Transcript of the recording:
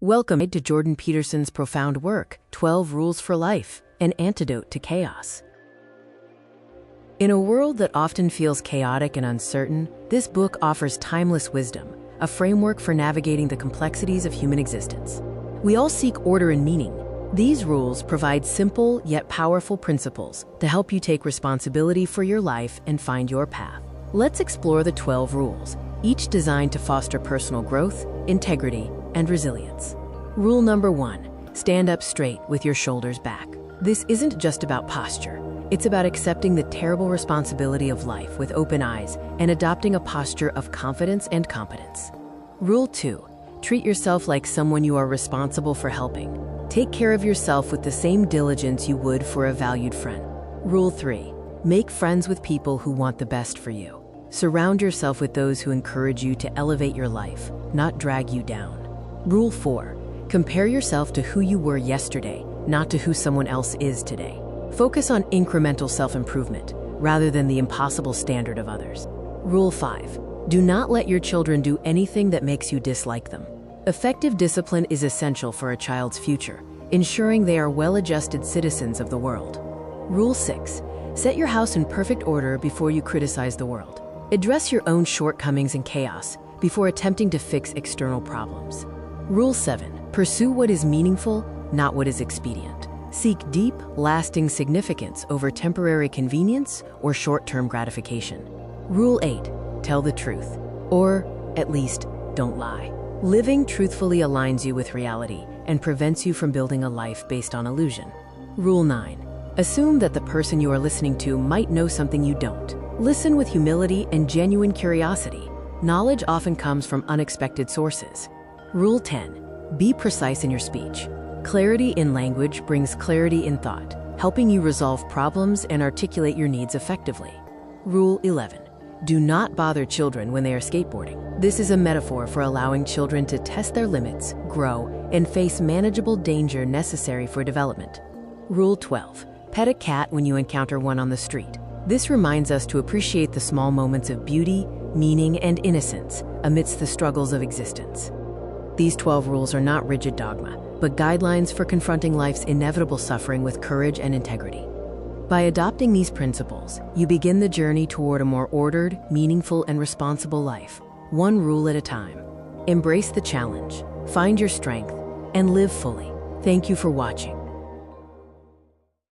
Welcome to Jordan Peterson's profound work, 12 Rules for Life, an Antidote to Chaos. In a world that often feels chaotic and uncertain, this book offers timeless wisdom, a framework for navigating the complexities of human existence. We all seek order and meaning. These rules provide simple yet powerful principles to help you take responsibility for your life and find your path. Let's explore the 12 rules, each designed to foster personal growth, integrity, and resilience. Rule number 1, stand up straight with your shoulders back. This isn't just about posture. It's about accepting the terrible responsibility of life with open eyes and adopting a posture of confidence and competence. Rule 2, treat yourself like someone you are responsible for helping. Take care of yourself with the same diligence you would for a valued friend. Rule 3, make friends with people who want the best for you. Surround yourself with those who encourage you to elevate your life, not drag you down. Rule 4, compare yourself to who you were yesterday, not to who someone else is today. Focus on incremental self-improvement rather than the impossible standard of others. Rule 5, do not let your children do anything that makes you dislike them. Effective discipline is essential for a child's future, ensuring they are well-adjusted citizens of the world. Rule 6, set your house in perfect order before you criticize the world. Address your own shortcomings and chaos before attempting to fix external problems. Rule 7, pursue what is meaningful, not what is expedient. Seek deep, lasting significance over temporary convenience or short-term gratification. Rule 8, tell the truth, or at least don't lie. Living truthfully aligns you with reality and prevents you from building a life based on illusion. Rule 9, assume that the person you are listening to might know something you don't. Listen with humility and genuine curiosity. Knowledge often comes from unexpected sources. Rule 10, be precise in your speech. Clarity in language brings clarity in thought, helping you resolve problems and articulate your needs effectively. Rule 11, do not bother children when they are skateboarding. This is a metaphor for allowing children to test their limits, grow, and face manageable danger necessary for development. Rule 12, pet a cat when you encounter one on the street. This reminds us to appreciate the small moments of beauty, meaning, and innocence amidst the struggles of existence. These 12 rules are not rigid dogma, but guidelines for confronting life's inevitable suffering with courage and integrity. By adopting these principles, you begin the journey toward a more ordered, meaningful, and responsible life, one rule at a time. Embrace the challenge, find your strength, and live fully. Thank you for watching.